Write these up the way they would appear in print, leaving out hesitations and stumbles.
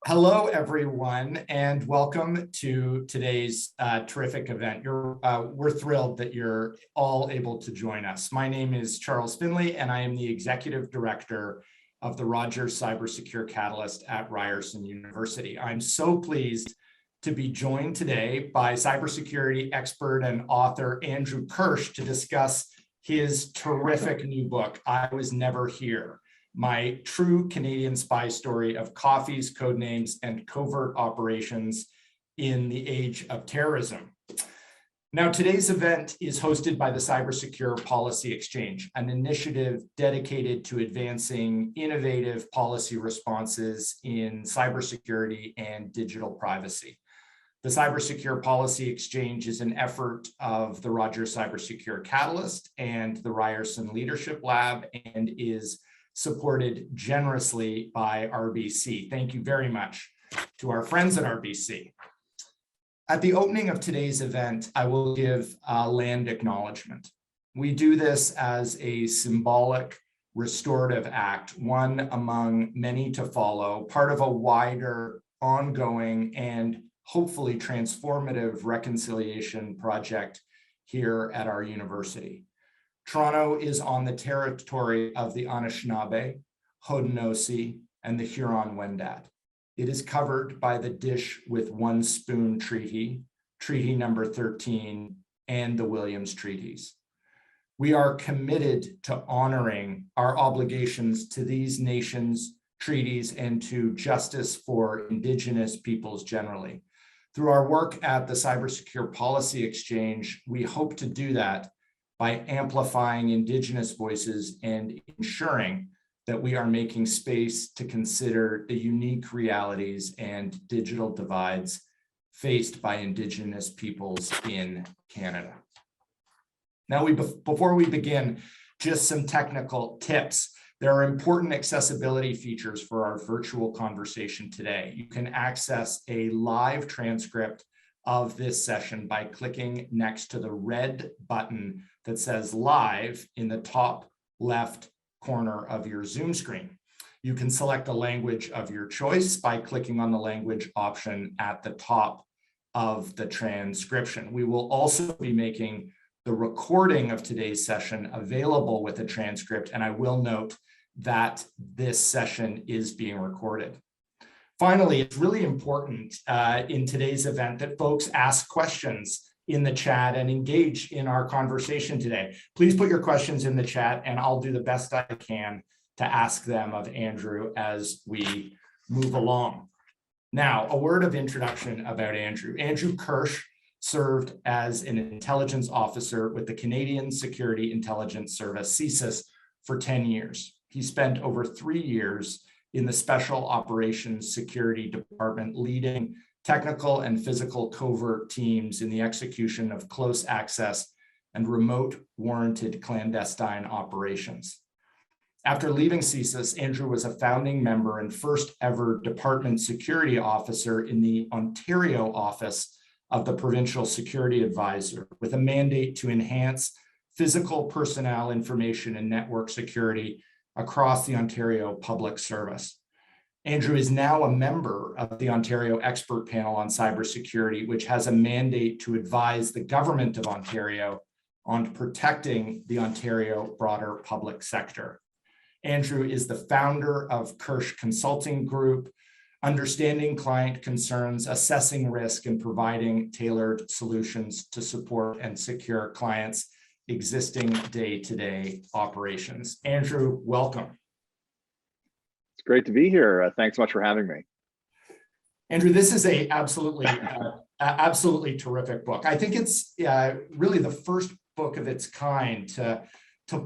Hello, everyone, and welcome to today's terrific event. We're thrilled that you're all able to join us. My name is Charles Finlay, and I am the Executive Director of the Rogers Cybersecure Catalyst at Ryerson University. I'm so pleased to be joined today by cybersecurity expert and author Andrew Kirsch to discuss his terrific new book, I Was Never Here: My True Canadian Spy Story of Coffees, Codenames, and Covert Operations in the Age of Terrorism. Now, today's event is hosted by the Cybersecure Policy Exchange, an initiative dedicated to advancing innovative policy responses in cybersecurity and digital privacy. The Cybersecure Policy Exchange is an effort of the Rogers Cybersecure Catalyst and the Ryerson Leadership Lab and is supported generously by RBC. Thank you very much to our friends at RBC. At the opening of today's event, I will give a land acknowledgement. We do this as a symbolic restorative act, one among many to follow, part of a wider, ongoing, and hopefully transformative reconciliation project here at our university. Toronto is on the territory of the Anishinaabe, Haudenosaunee, and the Huron-Wendat. It is covered by the Dish with One Spoon Treaty, Treaty number 13, and the Williams Treaties. We are committed to honoring our obligations to these nations, treaties, and to justice for Indigenous peoples generally. Through our work at the Cybersecure Policy Exchange, we hope to do that by amplifying Indigenous voices and ensuring that we are making space to consider the unique realities and digital divides faced by Indigenous peoples in Canada. Now, before we begin, just some technical tips. There are important accessibility features for our virtual conversation today. You can access a live transcript of this session by clicking next to the red button that says live in the top left corner of your Zoom screen. You can select a language of your choice by clicking on the language option at the top of the transcription. We will also be making the recording of today's session available with a transcript, and I will note that this session is being recorded. Finally, it's really important in today's event that folks ask questions in the chat and engage in our conversation today. Please put your questions in the chat and I'll do the best I can to ask them of Andrew as we move along. Now, a word of introduction about Andrew. Andrew Kirsch served as an intelligence officer with the Canadian Security Intelligence Service, CSIS, for 10 years. He spent over 3 years in the Special Operations Security Department, leading technical and physical covert teams in the execution of close access and remote warranted clandestine operations. After leaving CSIS, Andrew was a founding member and first ever department security officer in the Ontario office of the Provincial Security Advisor, with a mandate to enhance physical personnel information and network security across the Ontario Public Service. Andrew is now a member of the Ontario Expert Panel on Cybersecurity, which has a mandate to advise the Government of Ontario on protecting the Ontario broader public sector. Andrew is the founder of Kirsch Consulting Group, understanding client concerns, assessing risk, and providing tailored solutions to support and secure clients' existing day-to-day operations. Andrew, welcome. It's great to be here. Thanks so much for having me. Andrew, this is a absolutely terrific book. I think it's really the first book of its kind to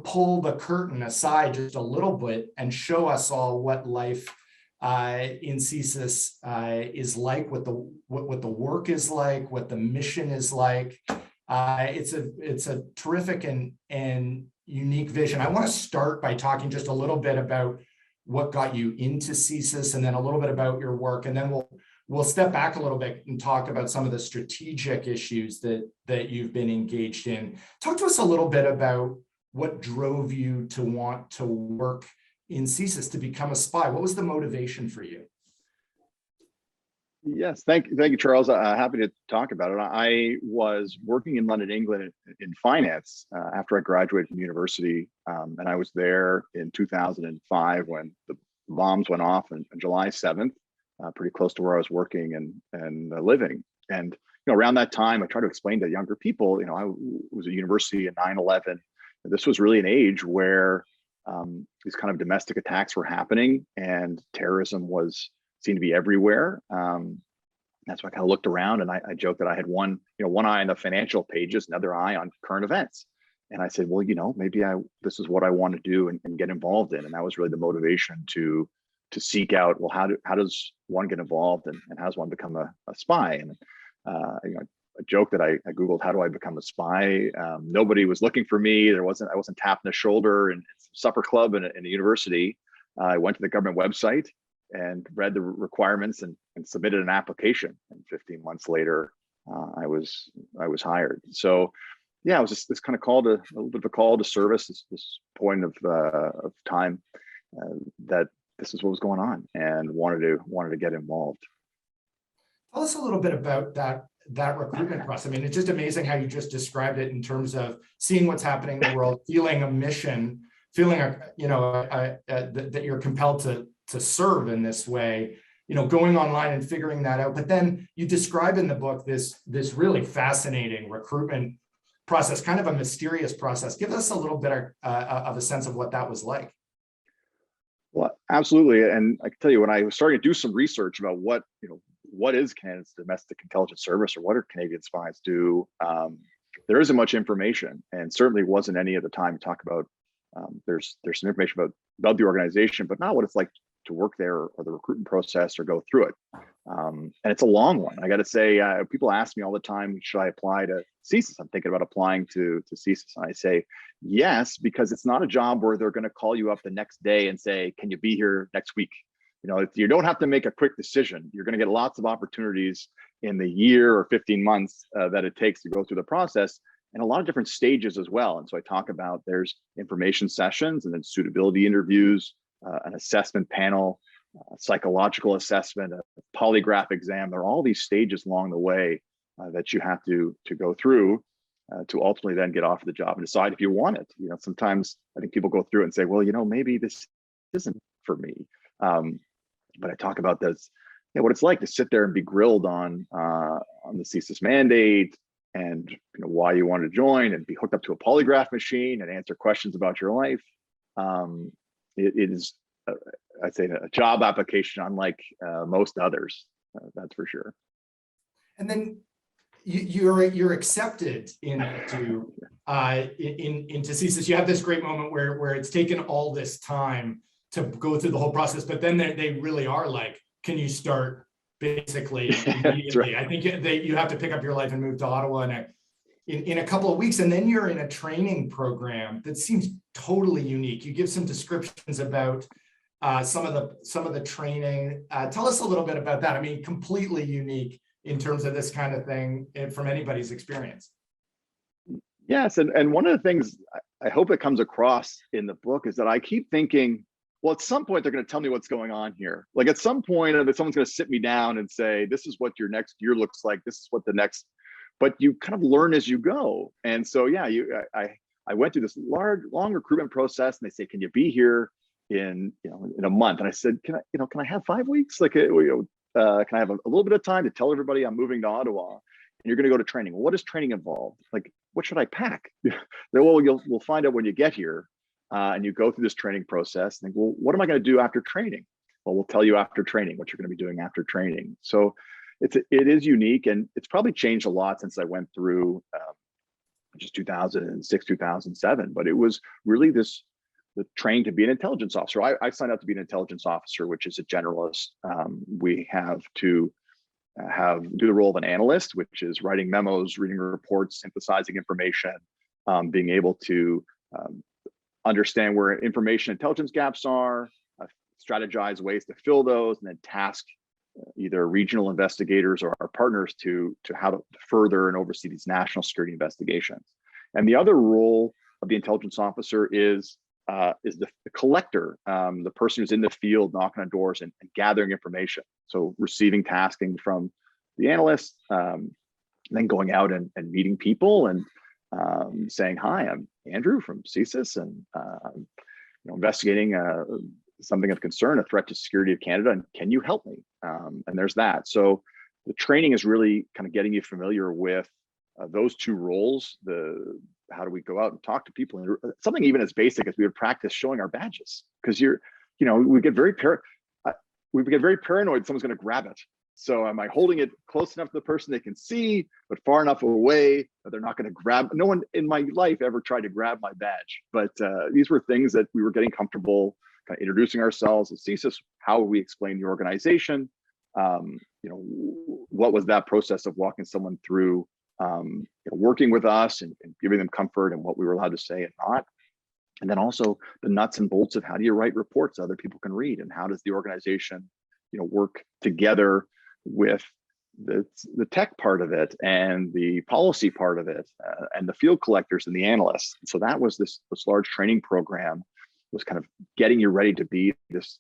pull the curtain aside just a little bit and show us all what life in CSIS is like, what the work is like, what the mission is like. It's a terrific and unique vision. I want to start by talking just a little bit about what got you into CSIS, and then a little bit about your work, and then we'll step back a little bit and talk about some of the strategic issues that you've been engaged in. Talk to us a little bit about what drove you to want to work in CSIS, to become a spy. What was the motivation for you? Yes, thank you, Charles. Happy to talk about it. I was working in London, England, in finance after I graduated from university, and I was there in 2005 when the bombs went off on July 7th, pretty close to where I was working and living. And around that time, I try to explain to younger people, I was at university in 9/11. This was really an age where these kind of domestic attacks were happening, and terrorism seemed to be everywhere. That's why I kind of looked around, and I joked that I had one eye on the financial pages, another eye on current events. And I said, well, maybe this is what I want to do and get involved in. And that was really the motivation to seek out, well, how does one get involved, and how does one become a spy? And a joke that I Googled, how do I become a spy? Nobody was looking for me. I wasn't tapped in the shoulder in some supper club in a university. I went to the government website and read the requirements and submitted an application. And 15 months later, I was hired. So yeah, it was just this kind of call to a little bit of a call to service, this point of time that this is what was going on, and wanted to get involved. Tell us a little bit about that recruitment process. I mean, it's just amazing how you just described it in terms of seeing what's happening in the world, feeling a mission, feeling that you're compelled to serve in this way, going online and figuring that out. But then you describe in the book this really fascinating recruitment process, kind of a mysterious process. Give us a little bit of a sense of what that was like. Well, absolutely. And I can tell you, when I was starting to do some research about what is Canada's domestic intelligence service, or what do Canadian spies do, there isn't much information, and certainly wasn't any at the time to talk about. There's some information about the organization, but not what it's like to work there, or the recruitment process, or go through it. And it's a long one. I got to say, people ask me all the time, should I apply to CSIS? I'm thinking about applying to CSIS. And I say, yes, because it's not a job where they're going to call you up the next day and say, can you be here next week? You don't have to make a quick decision. You're going to get lots of opportunities in the year or 15 months that it takes to go through the process, and a lot of different stages as well. And so I talk about, there's information sessions, and then suitability interviews, an assessment panel, psychological assessment, a polygraph exam. There are all these stages along the way that you have to go through to ultimately then get offered the job and decide if you want it. Sometimes I think people go through it and say, well, maybe this isn't for me. But I talk about this, what it's like to sit there and be grilled on the CSIS mandate, and why you want to join, and be hooked up to a polygraph machine and answer questions about your life. It is, I'd say, a job application unlike most others. That's for sure. And then you're accepted into CSIS. You have this great moment where it's taken all this time to go through the whole process, but then they really are like, can you start basically immediately? Right. I think you have to pick up your life and move to Ottawa in a couple of weeks, and then you're in a training program that seems totally unique. You give some descriptions about some of the training. Tell us a little bit about that. I mean, completely unique in terms of this kind of thing from anybody's experience. Yes, and one of the things I hope it comes across in the book is that I keep thinking, well, at some point they're going to tell me what's going on here. Like, at some point, someone's going to sit me down and say, this is what your next year looks like. This is what the next, but you kind of learn as you go. And so, yeah, I went through this long recruitment process, and they say, can you be here in a month? And I said, can I have 5 weeks? Like, can I have a little bit of time to tell everybody I'm moving to Ottawa, and you're going to go to training? Well, what does training involve? Like, what should I pack? Well, we'll find out when you get here. And you go through this training process and think, well, what am I going to do after training? Well, we'll tell you after training what you're going to be doing after training. So it is unique, and it's probably changed a lot since I went through just 2006, 2007. But it was really the train to be an intelligence officer. I signed up to be an intelligence officer, which is a generalist. We have to do the role of an analyst, which is writing memos, reading reports, synthesizing information, being able to understand where information intelligence gaps are, strategize ways to fill those, and then task either regional investigators or our partners to how to further and oversee these national security investigations. And the other role of the intelligence officer is the collector, the person who's in the field knocking on doors and gathering information. So receiving tasking from the analyst, then going out and meeting people and saying, hi, I'm Andrew from CSIS, and investigating something of concern, a threat to security of Canada, and can you help me? And there's that. So the training is really kind of getting you familiar with those two roles. How do we go out and talk to people? And something even as basic as we would practice showing our badges, because we get very paranoid someone's going to grab it. So am I holding it close enough to the person they can see, but far enough away that they're not going to grab? No one in my life ever tried to grab my badge, but these were things that we were getting comfortable kind of introducing ourselves as CSIS, how we explain the organization. What was that process of walking someone through working with us and giving them comfort and what we were allowed to say and not. And then also the nuts and bolts of how do you write reports other people can read, and how does the organization work together with the tech part of it and the policy part of it and the field collectors and the analysts. And so that was this large training program, was kind of getting you ready to be this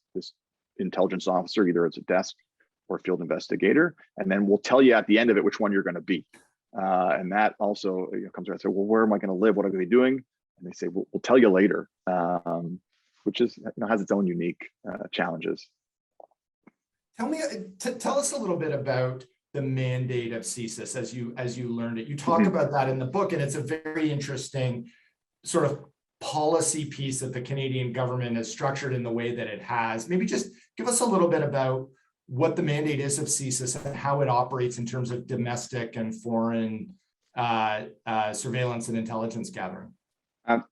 intelligence officer, either as a desk or field investigator. And then we'll tell you at the end of it which one you're going to be. And that also comes around and say, well, where am I going to live? What am I going to be doing? And they say, we'll tell you later, which is has its own unique challenges. Tell us a little bit about the mandate of CSIS as you learned it. You talk about that in the book, and it's a very interesting sort of policy piece that the Canadian government has structured in the way that it has. Maybe just give us a little bit about what the mandate is of CSIS and how it operates in terms of domestic and foreign surveillance and intelligence gathering.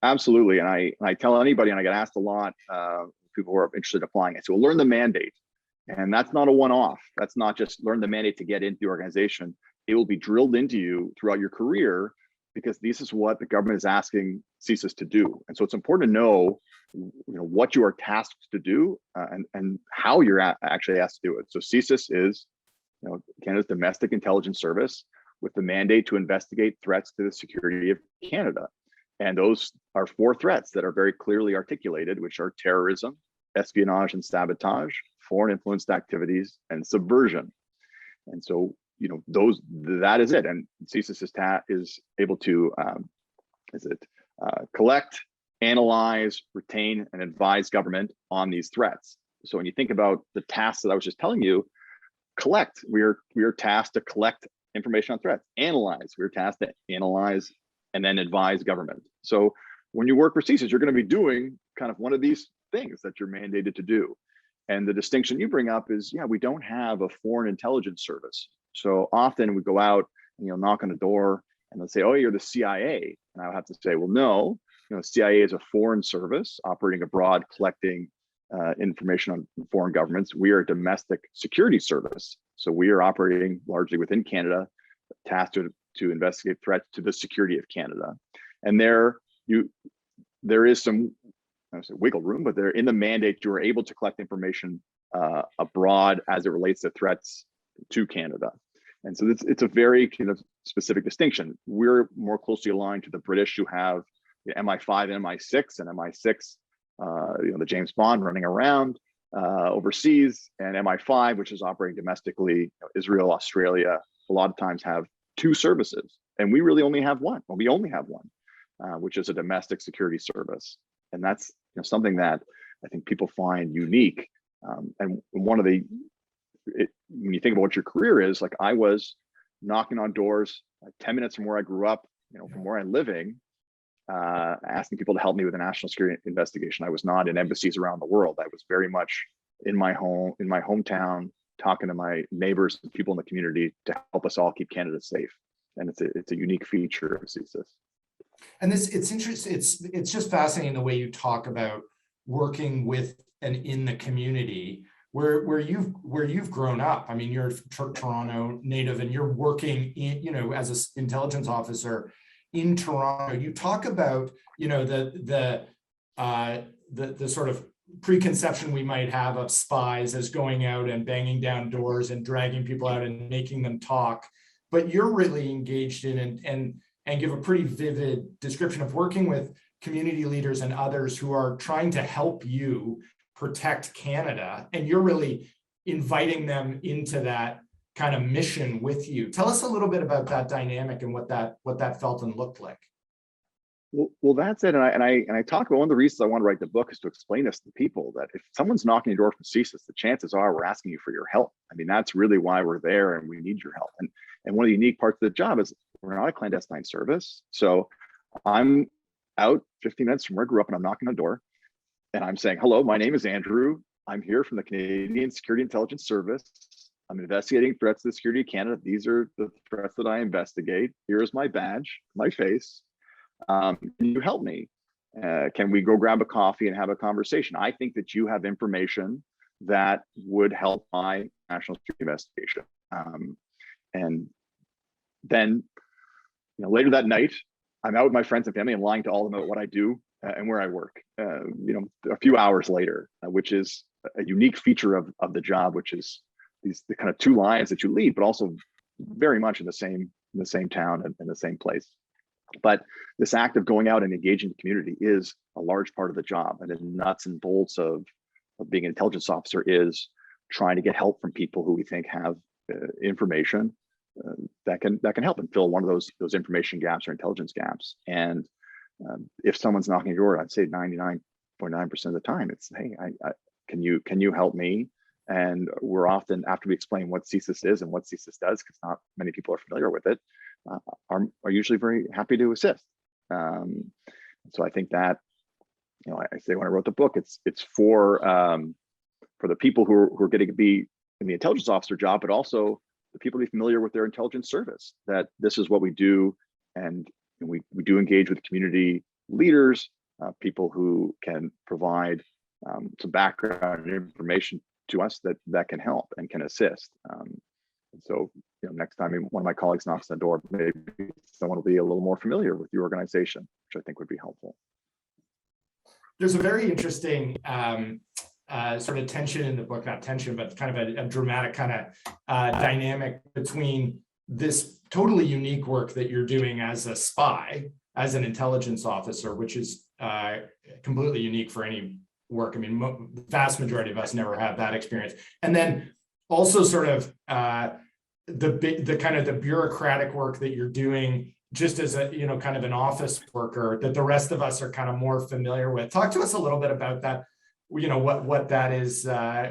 Absolutely. And I tell anybody, and I get asked a lot, people who are interested in applying it, so we'll learn the mandate. And that's not a one-off. That's not just learn the mandate to get into the organization. It will be drilled into you throughout your career, because this is what the government is asking CSIS to do. And so it's important to know, what you are tasked to do and how you're actually asked to do it. So CSIS is, Canada's domestic intelligence service with the mandate to investigate threats to the security of Canada. And those are 4 threats that are very clearly articulated, which are terrorism, espionage and sabotage, foreign influenced activities, and subversion. And so, that is it. And CSIS is able to collect, analyze, retain, and advise government on these threats. So when you think about the tasks that I was just telling you, collect, we are tasked to collect information on threats. Analyze, we're tasked to analyze and then advise government. So when you work for CSIS, you're going to be doing kind of one of these things that you're mandated to do. And the distinction you bring up is, we don't have a foreign intelligence service. So often we go out and knock on the door and they'll say, oh, you're the CIA. And I'll have to say, well, no, CIA is a foreign service operating abroad, collecting information on foreign governments. We are a domestic security service. So we are operating largely within Canada, tasked to investigate threats to the security of Canada. And there is some, I don't say wiggle room, but they're in the mandate, you are able to collect information abroad as it relates to threats to Canada. And so it's a very kind of specific distinction. We're more closely aligned to the British, who have the MI5 and MI6, and MI6, the James Bond running around overseas, and MI5, which is operating domestically. Israel, Australia, a lot of times have 2 services, and we really only have one. Well, we only have one, which is a domestic security service. And that's something that I think people find unique. And one of when you think about what your career is, like I was knocking on doors 10 minutes from where I grew up, from where I'm living, asking people to help me with a national security investigation. I was not in embassies around the world. I was very much in my hometown, talking to my neighbors and people in the community to help us all keep Canada safe. And it's a unique feature of CSIS. And it's interesting. It's just fascinating the way you talk about working with and in the community where you've grown up. I mean, you're a Toronto native, and you're working in, as an intelligence officer in Toronto. You talk about, the sort of preconception we might have of spies as going out and banging down doors and dragging people out and making them talk, but you're really engaged in and give a pretty vivid description of working with community leaders and others who are trying to help you protect Canada. And you're really inviting them into that kind of mission with you. Tell us a little bit about that dynamic and what that felt and looked like. Well, that's it. And I talk about one of the reasons I want to write the book is to explain this to people, that if someone's knocking your door from CSIS, the chances are we're asking you for your help. I mean, that's really why we're there, and we need your help. And one of the unique parts of the job is we're not a clandestine service. So I'm out 15 minutes from where I grew up, and I'm knocking on the door, and I'm saying, hello, my name is Andrew. I'm here from the Canadian Security Intelligence Service. I'm investigating threats to the security of Canada. These are the threats that I investigate. Here's my badge, my face. Can you help me? Can we go grab a coffee and have a conversation? I think that you have information that would help my national security investigation. And then, later that night, I'm out with my friends and family and lying to all of them about what I do and where I work. A few hours later, which is a unique feature of the job, which is the kind of two lives that you lead, but also very much in the same town and in the same place. But this act of going out and engaging the community is a large part of the job, and the nuts and bolts of being an intelligence officer is trying to get help from people who we think have information that can help and fill one of those information gaps or intelligence gaps. And if someone's knocking your door, I'd say 99.9% of the time, it's, hey, can you help me? And we're often, after we explain what CSIS is and what CSIS does, because not many people are familiar with it, are usually very happy to assist. So I think that, I say when I wrote the book, it's for the people who are getting to be in the intelligence officer job, but also the people to be familiar with their intelligence service, that this is what we do. And we do engage with community leaders, people who can provide some background information to us that can help and can assist. So next time one of my colleagues knocks on the door, maybe someone will be a little more familiar with the organization, which I think would be helpful. There's a very interesting sort of tension in the book, not tension, but kind of a dramatic kind of dynamic between this totally unique work that you're doing as a spy, as an intelligence officer, which is completely unique for any work. I mean, the vast majority of us never have that experience. And then also sort of the kind of the bureaucratic work that you're doing just as a, kind of an office worker that the rest of us are kind of more familiar with. Talk to us a little bit about that, what that is,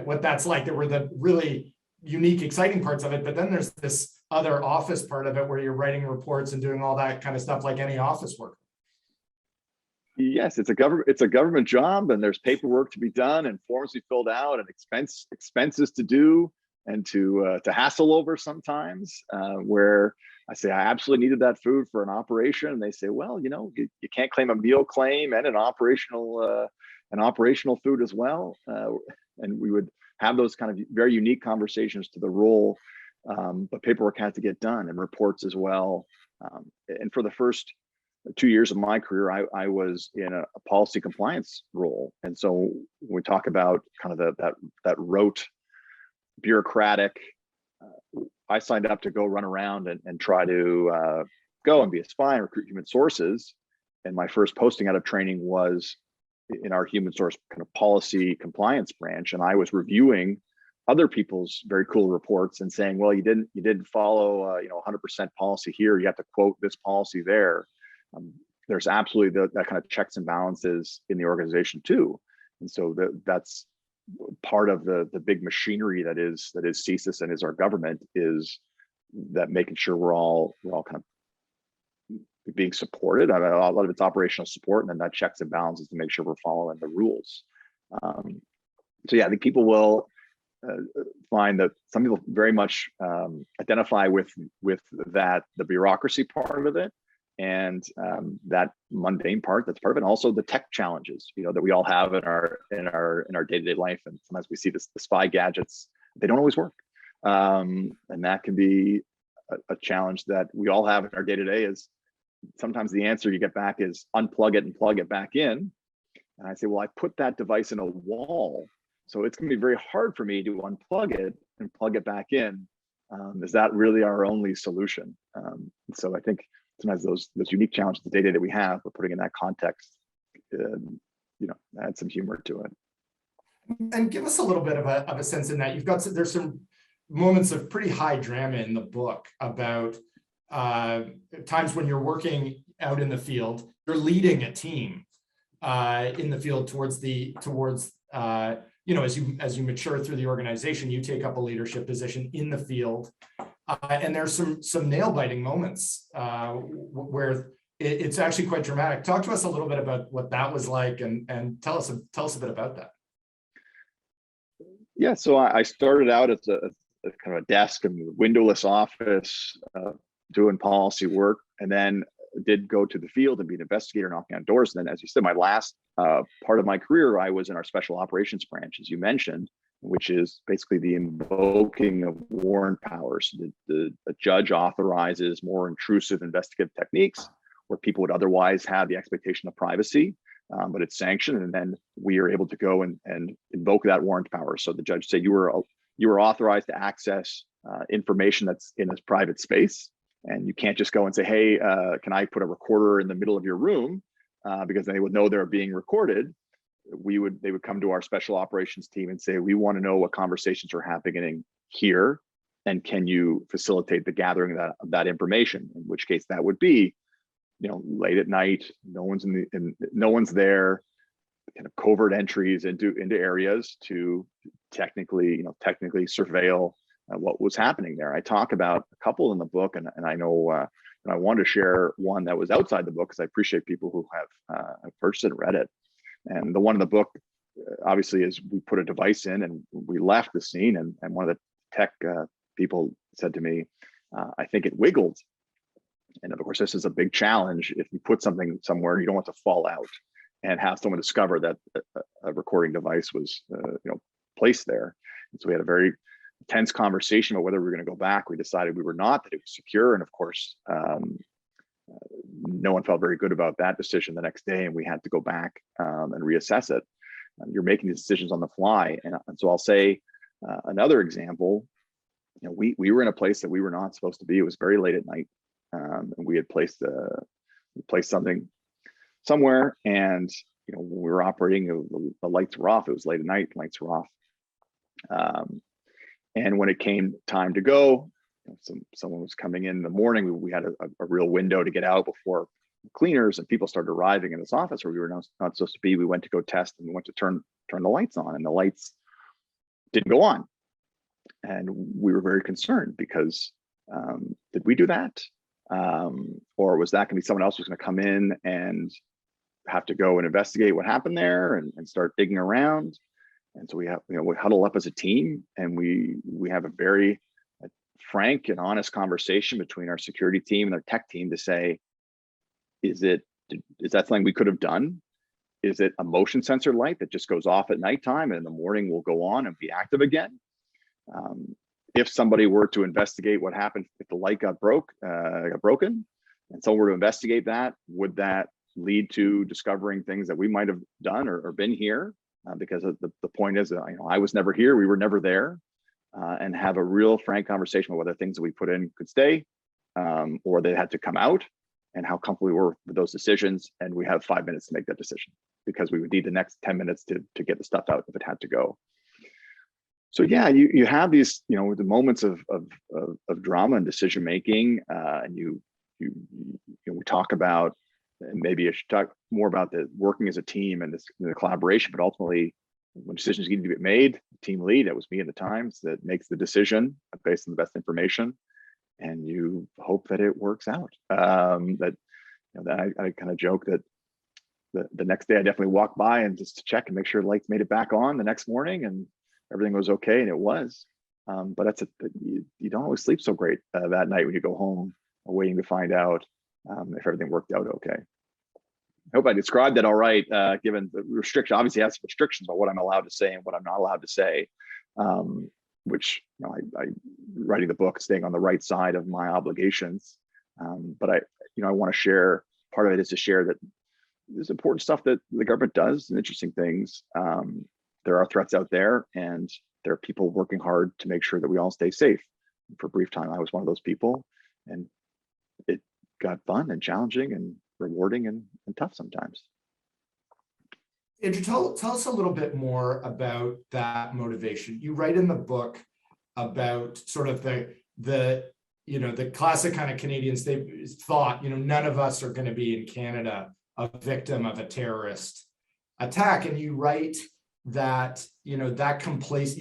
what that's like. There were the really unique, exciting parts of it, but then there's this other office part of it where you're writing reports and doing all that kind of stuff like any office worker. Yes, it's a government job, and there's paperwork to be done and forms to be filled out and expenses to do and to hassle over sometimes, where I say I absolutely needed that food for an operation, and they say, well, you can't claim a meal claim and an operational food as well, and we would have those kind of very unique conversations to the role, but paperwork had to get done and reports as well. And for the first 2 years of my career, I was in a policy compliance role. And so when we talk about kind of that rote bureaucratic, I signed up to go run around and try to go and be a spy and recruit human sources. And my first posting out of training was in our human source kind of policy compliance branch. And I was reviewing other people's very cool reports and saying, well, you didn't follow 100% policy here. You have to quote this policy there. There's absolutely that kind of checks and balances in the organization too, and so that's part of the big machinery that is CSIS and is our government, is that making sure we're all kind of being supported. I mean, a lot of it's operational support, and then that checks and balances to make sure we're following the rules. So yeah, I think people will find that some people very much identify with that, the bureaucracy part of it, and that mundane part that's part of it, and also the tech challenges that we all have in our day-to-day life. And sometimes we see the spy gadgets, they don't always work, and that can be a challenge that we all have in our day-to-day. Is sometimes the answer you get back is unplug it and plug it back in, and I say, well, I put that device in a wall, so it's going to be very hard for me to unplug it and plug it back in. Is that really our only solution? So I think sometimes those unique challenges the data that we have, but putting in that context, add some humor to it. And give us a little bit of a sense in that there's some moments of pretty high drama in the book about times when you're working out in the field, you're leading a team in the field towards as you mature through the organization, you take up a leadership position in the field, and there's some nail-biting moments where it's actually quite dramatic. Talk to us a little bit about what that was like, and tell us a bit about that. Yeah, so I started out as a kind of a desk and windowless office doing policy work, and then did go to the field and be an investigator knocking on doors. And then, as you said, my last part of my career, I was in our special operations branch, as you mentioned, which is basically the invoking of warrant powers. The judge authorizes more intrusive investigative techniques where people would otherwise have the expectation of privacy, but it's sanctioned, and then we are able to go and invoke that warrant power. So the judge said you were authorized to access information that's in this private space, and you can't just go and say, hey, can I put a recorder in the middle of your room, because they would know they're being recorded. They would come to our special operations team and say, we want to know what conversations are happening here, and can you facilitate the gathering of that information? In which case that would be, late at night, no one's there, kind of covert entries into areas to technically surveil what was happening there. I talk about a couple in the book, and I know and I wanted to share one that was outside the book because I appreciate people who have purchased it and read it. And the one in the book, obviously, is we put a device in and we left the scene, and one of the tech people said to me, I think it wiggled. And of course, this is a big challenge. If you put something somewhere, you don't want to fall out and have someone discover that a recording device was placed there. And so we had a very tense conversation about whether we were going to go back. We decided we were not, that it was secure. And of course, no one felt very good about that decision the next day, and we had to go back and reassess it. You're making these decisions on the fly. And so I'll say another example, we were in a place that we were not supposed to be. It was very late at night. And we had placed something somewhere, and when we were operating, the lights were off. It was late at night, lights were off. And when it came time to go, someone was coming in the morning. We had a real window to get out before cleaners, and people started arriving in this office where we were not supposed to be. We went to go test, and we went to turn the lights on, and the lights didn't go on. And we were very concerned because did we do that? Or was that going to be someone else who's going to come in and have to go and investigate what happened there and start digging around? And so we huddle up as a team, and we have a very frank and honest conversation between our security team and our tech team to say, is that something we could have done? Is it a motion sensor light that just goes off at nighttime and in the morning will go on and be active again? If somebody were to investigate what happened if the light got broken, and someone were to investigate that, would that lead to discovering things that we might have done or been here? Because the point is, I was never here, we were never there, and have a real frank conversation about whether things that we put in could stay, or they had to come out, and how comfortable we were with those decisions. And we have 5 minutes to make that decision, because we would need the next 10 minutes to get the stuff out if it had to go. So yeah, you have these, the moments of drama and decision making, and we talk about, and maybe I should talk more about the working as a team and the collaboration. But ultimately, when decisions need to get made, the team lead, that was me at the time, that makes the decision based on the best information, and you hope that it works out. That I kind of joke that the next day I definitely walked by and just to check and make sure the lights made it back on the next morning, and everything was okay, and it was. But you don't always sleep so great that night when you go home, waiting to find out if everything worked out okay. I hope I described that all right, given the restriction. Obviously, I have some restrictions about what I'm allowed to say and what I'm not allowed to say, which I writing the book, staying on the right side of my obligations. But I want to share. Part of it is to share that there's important stuff that the government does and interesting things. There are threats out there, and there are people working hard to make sure that we all stay safe. For a brief time, I was one of those people, and got fun and challenging and rewarding and tough sometimes. Andrew, tell us a little bit more about that motivation. You write in the book about sort of the classic kind of Canadians, they thought, none of us are going to be in Canada a victim of a terrorist attack. And you write that, you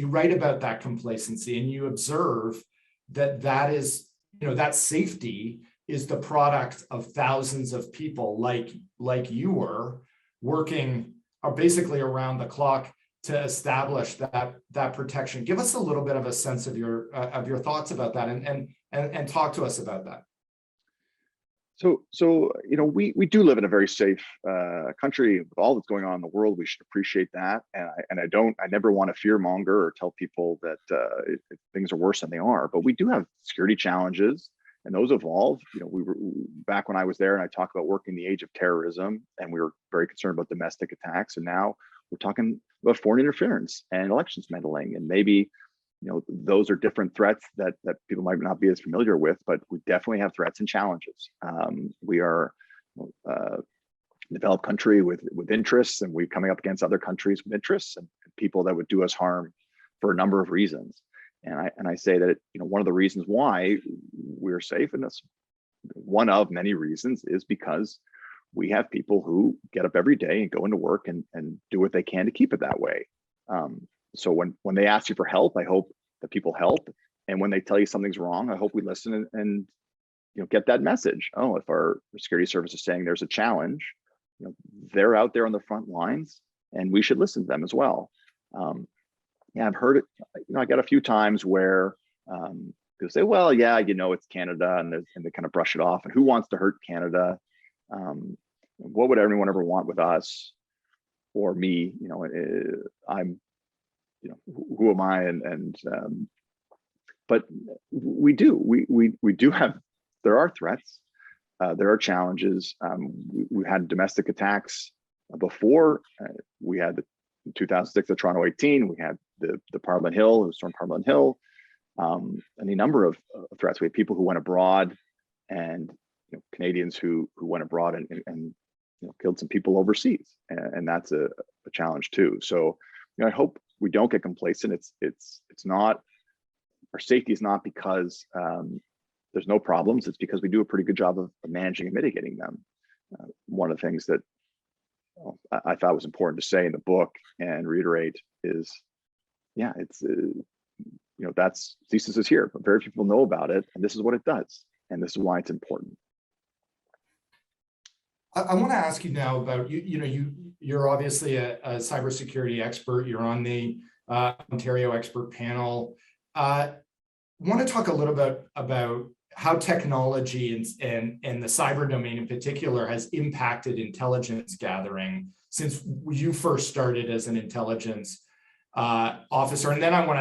write about that complacency, and you observe that is, that safety is the product of thousands of people like you were working basically around the clock to establish that protection. Give us a little bit of a sense of your thoughts about that, and talk to us about that. So we do live in a very safe country with all that's going on in the world. We should appreciate that, and I never want to fearmonger or tell people that things are worse than they are. But we do have security challenges, and those evolve. We were back when I was there, and I talked about working the age of terrorism, and we were very concerned about domestic attacks, and now we're talking about foreign interference and elections meddling, and maybe those are different threats that people might not be as familiar with, but we definitely have threats and challenges. We are a developed country with interests, and we're coming up against other countries with interests and people that would do us harm for a number of reasons. And I say that one of the reasons why we're safe, and that's one of many reasons, is because we have people who get up every day and go into work and do what they can to keep it that way. So when they ask you for help, I hope that people help. And when they tell you something's wrong, I hope we listen and get that message. Oh, if our security service is saying there's a challenge, they're out there on the front lines, and we should listen to them as well. I've heard it. I got a few times where people say, "Well, yeah, it's Canada," and they kind of brush it off. And who wants to hurt Canada? What would anyone ever want with us or me? I'm. Who am I? But we do have. There are threats. There are challenges. We had domestic attacks before. We had in 2006 the Toronto 18. We had the Parliament Hill. It was stormed Parliament Hill. And a number of threats. We had people who went abroad, and Canadians who went abroad and killed some people overseas, and that's a challenge too. So I hope we don't get complacent. It's not, our safety is not because there's no problems. It's because we do a pretty good job of managing and mitigating them. One of the things that I thought was important to say in the book and reiterate is, it's that's CSIS is here, but very few people know about it, and this is what it does, and this is why it's important. I want to ask you now about you're obviously a cybersecurity expert. You're on the Ontario expert panel. Want to talk a little bit about how technology and the cyber domain in particular has impacted intelligence gathering since you first started as an intelligence officer. And then I want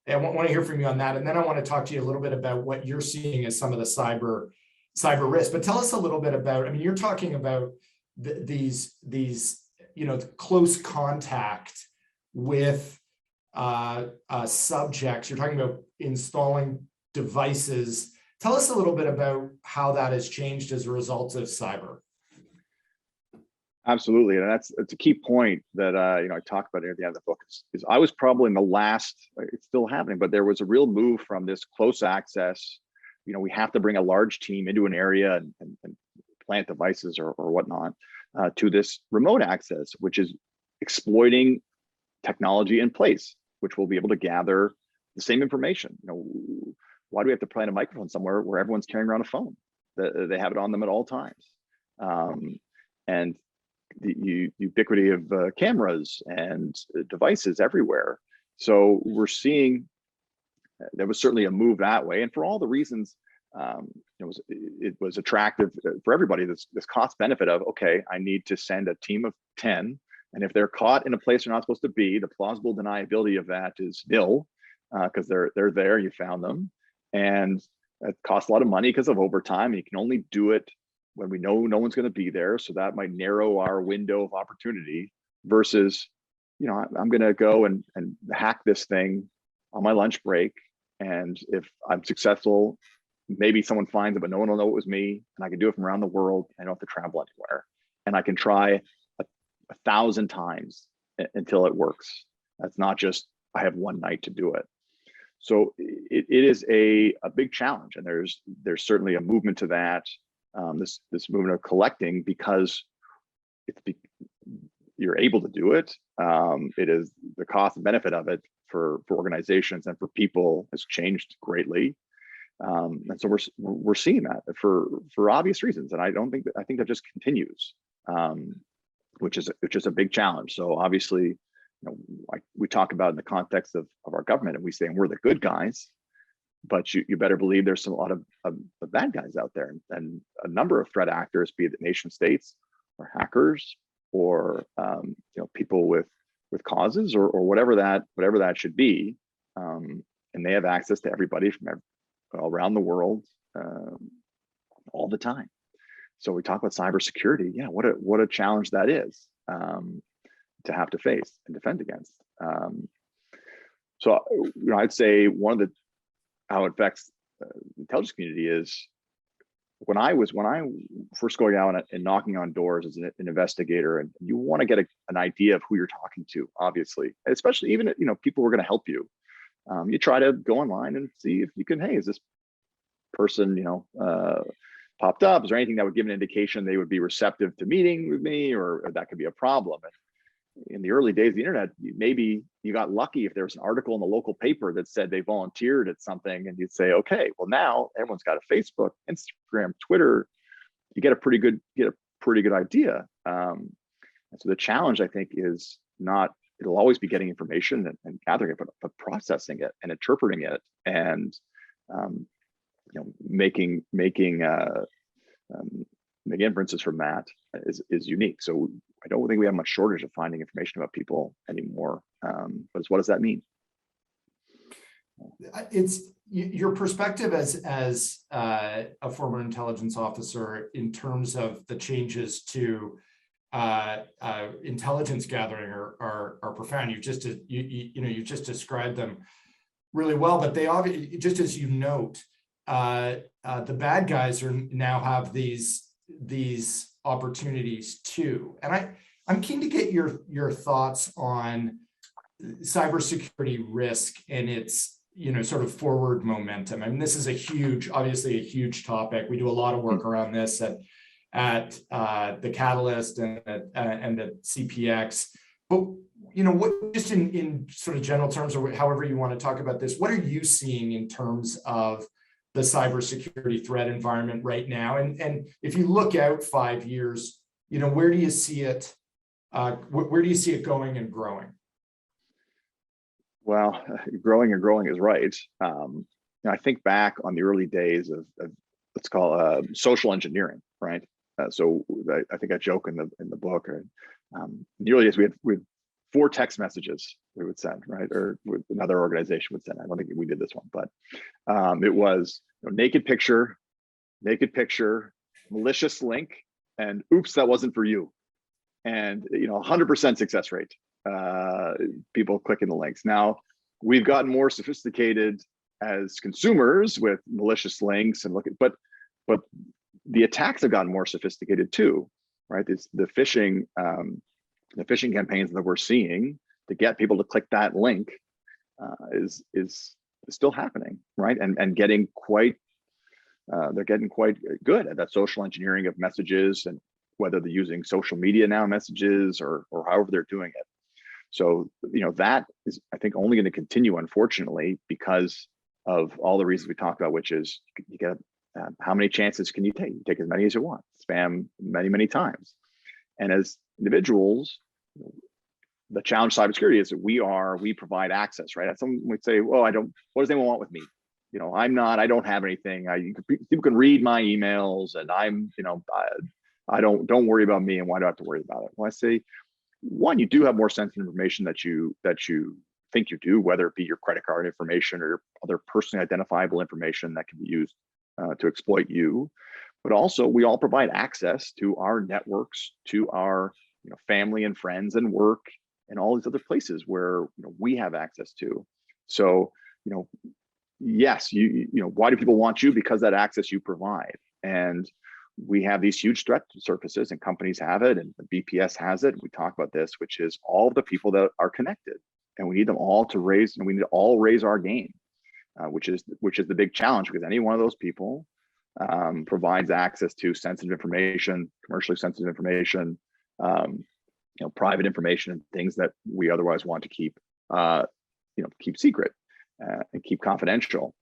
to hear from you on that. And then I want to talk to you a little bit about what you're seeing as some of the cyber risk. But tell us a little bit about, you're talking about these close contact with subjects. You're talking about installing devices. Tell us a little bit about how that has changed as a result of cyber. Absolutely, and it's a key point that I talk about at the end of the book. Is I was probably in the last. It's still happening, but there was a real move from this close access. We have to bring a large team into an area and plant devices or whatnot to this remote access, which is exploiting technology in place, which will be able to gather the same information. Why do we have to plant a microphone somewhere where everyone's carrying around a phone? They have it on them at all times, and the ubiquity of cameras and devices everywhere. So we're seeing. There was certainly a move that way, and for all the reasons, it was attractive for everybody. This cost benefit of, okay, I need to send a team of 10, and if they're caught in a place they're not supposed to be, the plausible deniability of that is nil, because they're there, you found them, and it costs a lot of money because of overtime. You can only do it when we know no one's going to be there, so that might narrow our window of opportunity. Versus, I'm going to go and hack this thing on my lunch break. And if I'm successful, maybe someone finds it, but no one will know it was me, and I can do it from around the world. I don't have to travel anywhere, and I can try 1,000 times until it works. That's not just I have one night to do it. So it is a big challenge, and there's certainly a movement to that. This movement of collecting, because you're able to do it. It is the cost and benefit of it for organizations and for people has changed greatly. And so we're seeing that for obvious reasons, and I think that just continues, which is a big challenge. So obviously, like we talk about in the context of our government, and we say we're the good guys, but you better believe there's a lot of bad guys out there, and a number of threat actors, be it nation states or hackers or people with causes or whatever that should be, and they have access to everybody from around the world all the time. So we talk about cybersecurity. Yeah, what a challenge that is to have to face and defend against. So I'd say how it affects the intelligence community is when I first going out and knocking on doors as an investigator, and you want to get an idea of who you're talking to, obviously, especially even people who are going to help you. You try to go online and see if you can, hey, is this person popped up? Is there anything that would give an indication they would be receptive to meeting with me, or that could be a problem? And in the early days of the internet, maybe you got lucky if there was an article in the local paper that said they volunteered at something, and you'd say, okay, well, now everyone's got a Facebook, Instagram, Twitter. You get a pretty good idea. And so the challenge, I think, is not, it'll always be getting information and gathering it, but processing it and interpreting it, and making inferences from that is unique. So I don't think we have much shortage of finding information about people anymore. But what does that mean? It's your perspective as a former intelligence officer in terms of the changes to intelligence gathering are profound. You've just described them really well, but they obviously, just as you note, the bad guys now have these opportunities too. And I'm keen to get your thoughts on cybersecurity risk and its sort of forward momentum. I mean, this is obviously a huge topic. We do a lot of work around this at the Catalyst and at CPX. But what, just in sort of general terms, or however you want to talk about this, what are you seeing in terms of the cybersecurity threat environment right now? And if you look out 5 years, where do you see it? Where do you see it going and growing? Well, growing is right. I think back on the early days of let's call social engineering, right? So I think I joke in the book. In the early days, we had 4 text messages we would send, right? Or another organization would send. I don't think we did this one, but it was naked picture, malicious link, and oops, that wasn't for you. And 100% success rate. People clicking the links. Now we've gotten more sophisticated as consumers with malicious links and but the attacks have gotten more sophisticated too, right? The phishing campaigns that we're seeing to get people to click that link is still happening, right? And getting quite they're getting quite good at that social engineering of messages, and whether they're using social media now messages or however they're doing it. So that is, I think, only going to continue, unfortunately, because of all the reasons we talked about, which is you get how many chances can you take? You take as many as you want. Spam many times. And as individuals, the challenge of cybersecurity is that we provide access, right? Someone would say, well, what does anyone want with me? I don't have anything. People can read my emails, and I don't worry about me, and why do I have to worry about it? Well, I say, one, you do have more sensitive information that you think you do, whether it be your credit card information or your other personally identifiable information that can be used to exploit you. But also, we all provide access to our networks, to our family and friends and work, and all these other places where we have access to. So yes, why do people want you? Because that access you provide. And we have these huge threat surfaces, and companies have it, and the BPS has it. We talk about this, which is all of the people that are connected, and we need them all to raise, and we need to all raise our game, which is the big challenge, because any one of those people provides access to sensitive information, commercially sensitive information, private information, and things that we otherwise want to keep, keep secret and keep confidential.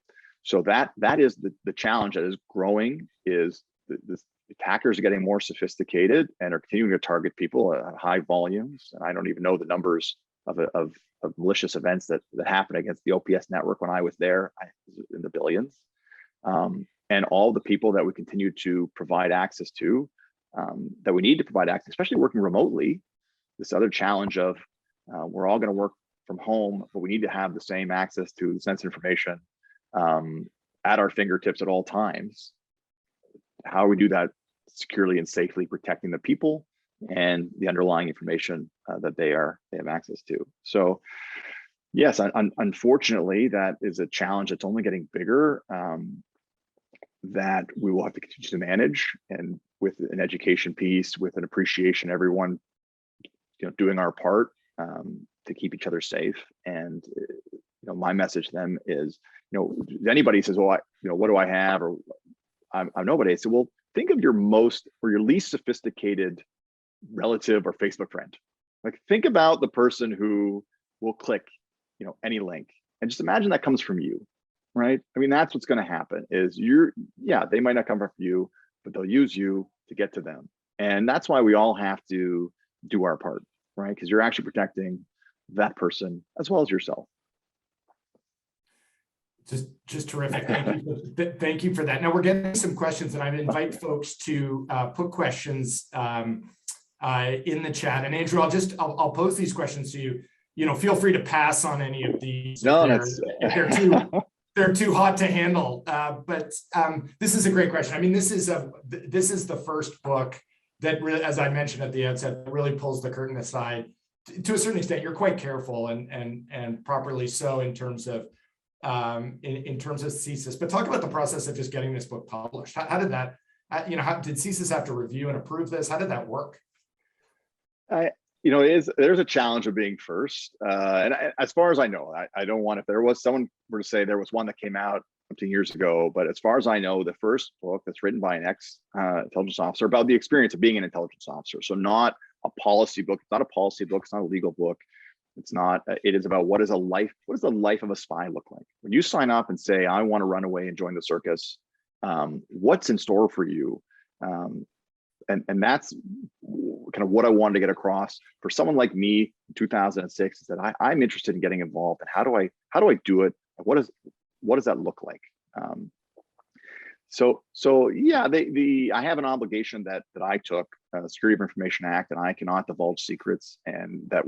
So that is the challenge that is growing. Is the attackers are getting more sophisticated and are continuing to target people at high volumes. And I don't even know the numbers of malicious events that happened against the OPS network when I was there, in the billions. And all the people that we continue to provide access to, that we need to provide access, especially working remotely. This other challenge of we're all going to work from home, but we need to have the same access to the sensitive information at our fingertips at all times. How we do that securely and safely, protecting the people and the underlying information that they have access to. So yes, unfortunately, that is a challenge that's only getting bigger, that we will have to continue to manage, and with an education piece, with an appreciation, everyone doing our part to keep each other safe. And my message to them is, if anybody says, well, what do I have, or I'm nobody, I say, well, think of your most or your least sophisticated relative or Facebook friend. Like, think about the person who will click any link, and just imagine that comes from you, right? I mean, that's what's going to happen. Is they might not come from you, but they'll use you to get to them. And that's why we all have to do our part, right? Because you're actually protecting that person as well as yourself. Just terrific. Thank you for that. Now we're getting some questions, and I invite folks to put questions in the chat. And Andrew, I'll pose these questions to you. Feel free to pass on any of these if they're too hot to handle. But this is a great question. I mean, this is the first book that really, as I mentioned at the outset, really pulls the curtain aside. To a certain extent, you're quite careful and properly so in terms of CSIS. But talk about the process of just getting this book published. How did that? How did CSIS have to review and approve this? How did that work? There's a challenge of being first. And as far as I know, I don't want, if there was someone were to say there was one that came out 15 years ago, but as far as I know, the first book that's written by an ex-intelligence officer about the experience of being an intelligence officer. So not a policy book. It's not a policy book. It's not a legal book. It's not. It is about what does the life of a spy look like? When you sign up and say, I want to run away and join the circus, what's in store for you? And that's kind of what I wanted to get across for someone like me in 2006, is that I'm interested in getting involved. And how do I do it? What does that look like? So yeah, I have an obligation that I took, Security of Information Act, and I cannot divulge secrets, and that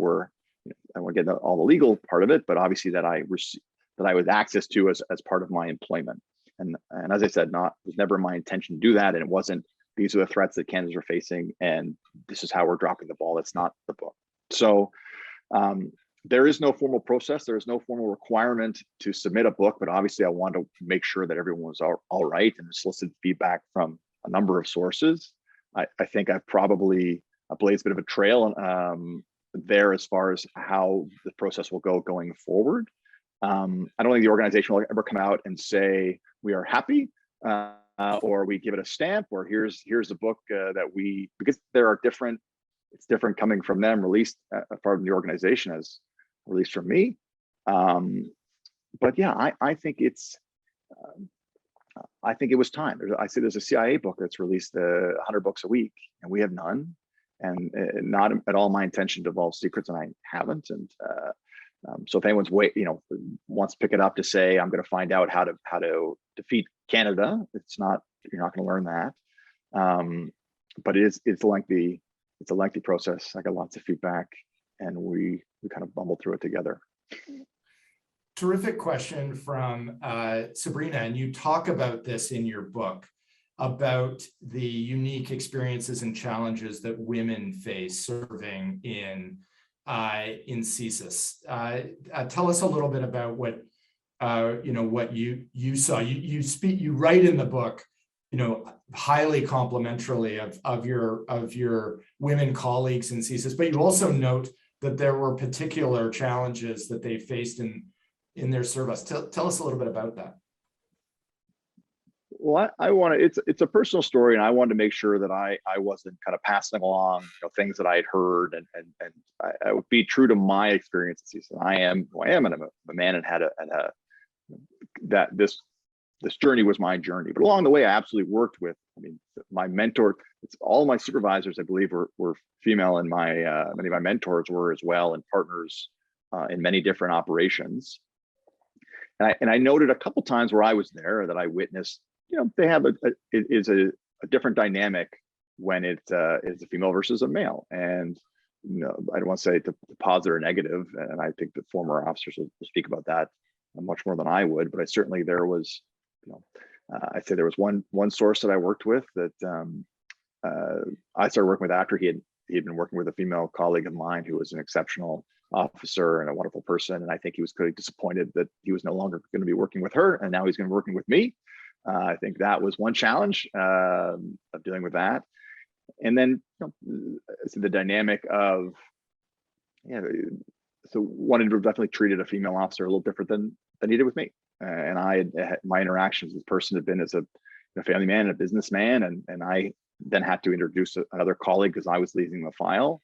I won't get all the legal part of it, but obviously that I was access to as part of my employment. And as I said, it was never my intention to do that, and it wasn't. These are the threats that Canada's are facing, and this is how we're dropping the ball. That's not the book. So there is no formal process. There is no formal requirement to submit a book, but obviously I wanted to make sure that everyone was all right, and solicited feedback from a number of sources. I think I've probably blazed a bit of a trail there as far as how the process will go going forward. I don't think the organization will ever come out and say we are happy, or we give it a stamp, or here's a book because there are it's different coming from them, released from the organization as released from me. But yeah, I think I think it was time. There's a CIA book that's released 100 books a week, and we have none, and not at all my intention to divulge secrets, and I haven't. And so if anyone's wants to pick it up to say I'm going to find out how to defeat Canada, you're not going to learn that. But it's a lengthy process. I got lots of feedback, and we kind of bumbled through it together. Terrific question from Sabrina, and you talk about this in your book, about the unique experiences and challenges that women face serving in CSIS. Tell us a little bit about what what you saw. You write in the book, highly complimentarily of your women colleagues in CSIS, but you also note that there were particular challenges that they faced in their service. Tell us a little bit about that. Well, it's a personal story, and I wanted to make sure that I wasn't kind of passing along things that I had heard, and I would be true to my experiences. I am who I am, and I'm a man, and that this journey was my journey. But along the way, I absolutely worked with, my mentor. All my supervisors, I believe, were female, and many of my mentors were as well, and partners in many different operations. And I noted a couple times where I was there that I witnessed, they have it is a different dynamic when it is a female versus a male. And I don't want to say to positive or negative, and I think the former officers will speak about that much more than I would. But there was, I'd say there was one source that I worked with that I started working with after he had been working with a female colleague of mine who was an exceptional officer and a wonderful person. And I think he was really disappointed that he was no longer going to be working with her, and now he's going to be working with me. I think that was one challenge of dealing with that. And then so the dynamic of, so one individual definitely treated a female officer a little different than he did with me. And my interactions with this person had been as a family man and a businessman, and I then had to introduce another colleague because I was leading the file.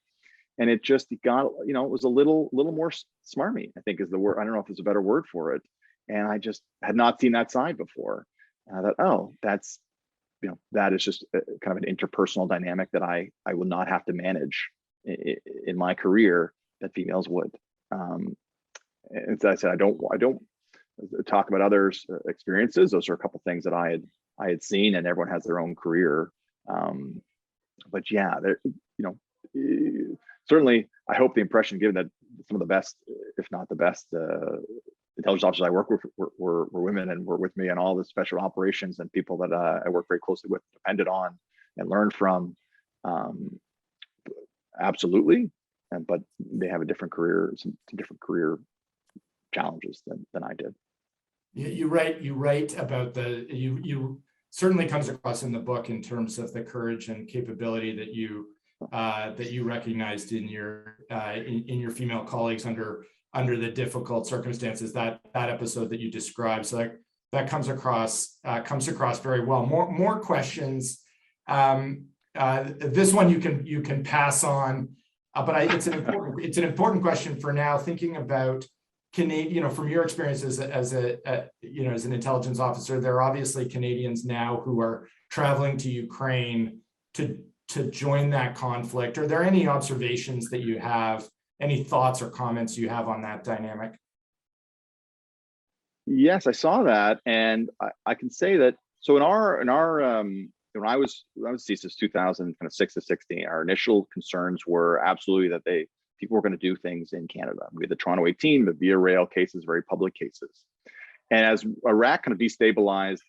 And it got, it was a little more smarmy, I think is the word. I don't know if there's a better word for it. And I just had not seen that side before. And I thought, oh, that's, that is just kind of an interpersonal dynamic that I will not have to manage in my career that females would. And as I said, I don't talk about others' experiences. Those are a couple things that I had seen, and everyone has their own career. But yeah, certainly, I hope the impression given that some of the best, if not the best, intelligence officers I work with were women, and were with me in all the special operations, and people that I work very closely with, depended on, and learned from. Absolutely, but they have a different career, some different career challenges than I did. You write about you certainly comes across in the book in terms of the courage and capability that you recognized in your female colleagues under the difficult circumstances, that episode that you described. So that comes across very well. More questions. This one you can pass on, but it's an important question for now. Thinking about from your experience as an intelligence officer, there are obviously Canadians now who are traveling to Ukraine to join that conflict. Are there any observations that you have, any thoughts or comments you have on that dynamic? Yes, I saw that, and I can say that. So in our when I was CSIS 2006 to 16, our initial concerns were absolutely that people were going to do things in Canada. We had the Toronto 18, the Via Rail cases, very public cases. And as Iraq kind of destabilized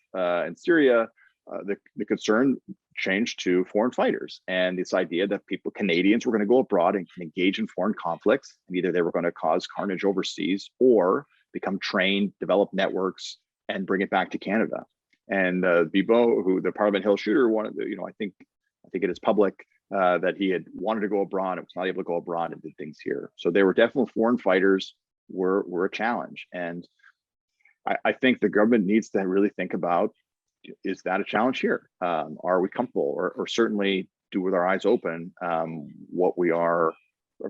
in Syria, the concern changed to foreign fighters, and this idea that Canadians were going to go abroad and engage in foreign conflicts, and either they were going to cause carnage overseas or become trained, develop networks, and bring it back to Canada. And Bibo, who the Parliament Hill shooter, wanted, I think it is public that he had wanted to go abroad and was not able to go abroad and did things here. So they were definitely foreign fighters were a challenge, and I think the government needs to really think about, is that a challenge here? Are we comfortable, or certainly do with our eyes open what we are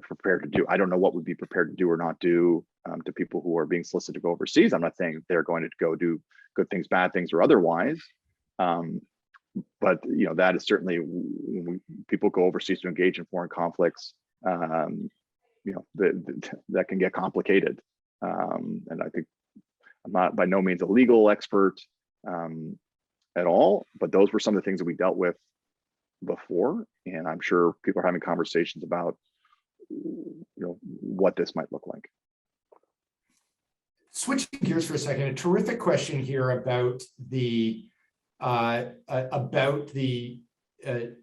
prepared to do? I don't know what we'd be prepared to do or not do to people who are being solicited to go overseas. I'm not saying they're going to go do good things, bad things, or otherwise. But that is certainly, when people go overseas to engage in foreign conflicts, that can get complicated. And I think I'm not by no means a legal expert at all, but those were some of the things that we dealt with before, and I'm sure people are having conversations about what this might look like. Switching gears for a second, a terrific question here about the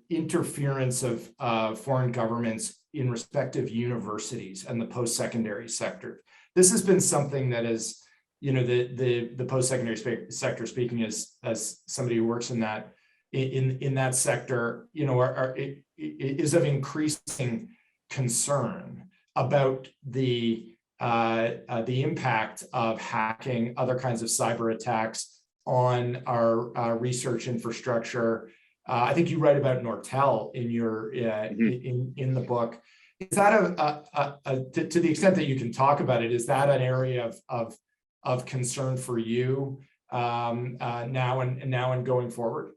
interference of foreign governments in respective universities and the post-secondary sector. This has been something that has the post-secondary sector, speaking as somebody who works in that sector, is of increasing concern about the impact of hacking, other kinds of cyber attacks on our research infrastructure. I think you write about Nortel in your in the book. Is that to the extent that you can talk about it, is that an area of concern for you now and going forward?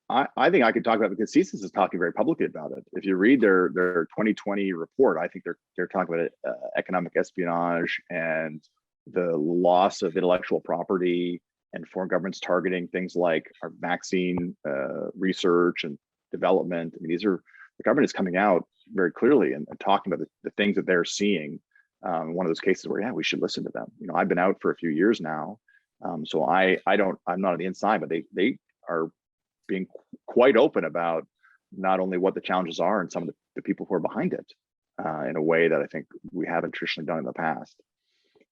I think I could talk about it because CSIS is talking very publicly about it. If you read their 2020 report, I think they're talking about economic espionage and the loss of intellectual property and foreign governments targeting things like our vaccine research and development. I mean, the government is coming out very clearly and talking about the things that they're seeing. One of those cases where, yeah, we should listen to them. I've been out for a few years now, so I'm not on the inside, but they are being quite open about not only what the challenges are and some of the people who are behind it in a way that I think we haven't traditionally done in the past.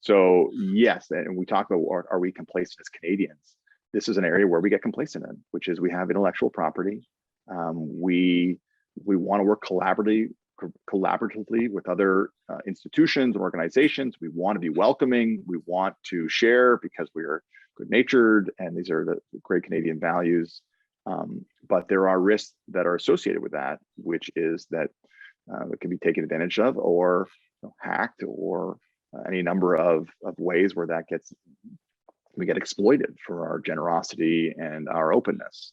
So yes, and we talk about, are we complacent as Canadians? This is an area where we get complacent in, which is we have intellectual property. We want to work collaboratively with other institutions and organizations. We want to be welcoming. We want to share because we are good-natured, and these are the great Canadian values. But there are risks that are associated with that, which is that it can be taken advantage of or hacked or any number of ways where we get exploited for our generosity and our openness.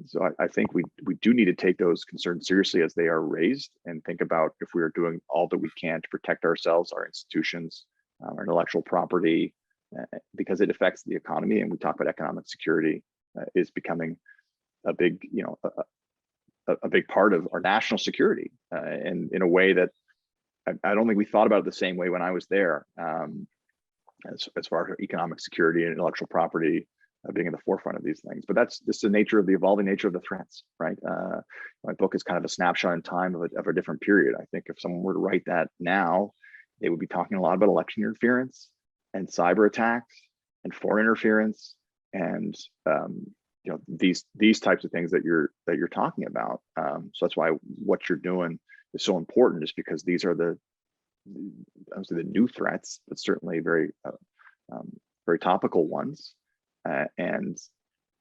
So I think we do need to take those concerns seriously as they are raised and think about if we are doing all that we can to protect ourselves, our institutions, our intellectual property, because it affects the economy. And we talk about economic security is becoming a big, a big part of our national security, and in a way that I don't think we thought about it the same way when I was there, as far as economic security and intellectual property being in the forefront of these things. But that's just the nature of the evolving nature of the threats, right? My book is kind of a snapshot in time of a different period. I think if someone were to write that now, they would be talking a lot about election interference and cyber attacks and foreign interference and these types of things that you're talking about. So that's why what you're doing is so important, is because these are the new threats, but certainly very very topical ones, and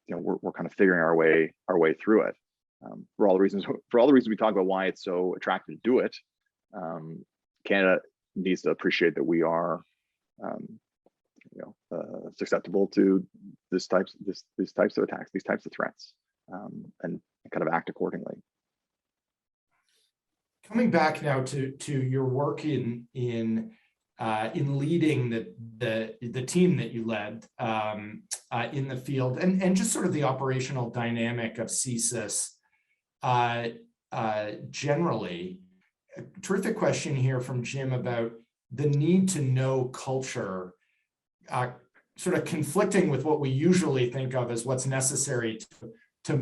we're kind of figuring our way through it. For all the reasons we talk about why it's so attractive to do it, Canada needs to appreciate that we are susceptible to these types of attacks, these types of threats, and kind of act accordingly. Coming back now to your work in leading the team that you led in the field, and just sort of the operational dynamic of CSIS generally. A terrific question here from Jim about the need to know culture, sort of conflicting with what we usually think of as what's necessary to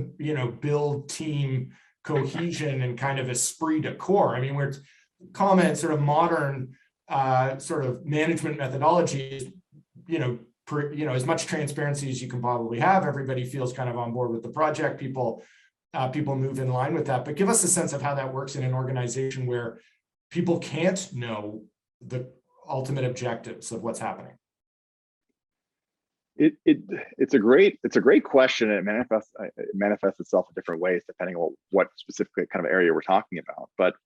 build team cohesion and kind of esprit de corps. I mean, we're common sort of modern sort of management methodologies, as much transparency as you can probably have. Everybody feels kind of on board with the project. People move in line with that. But give us a sense of how that works in an organization where people can't know the ultimate objectives of what's happening. It's a great question, and it manifests itself in different ways depending on what specific kind of area we're talking about. But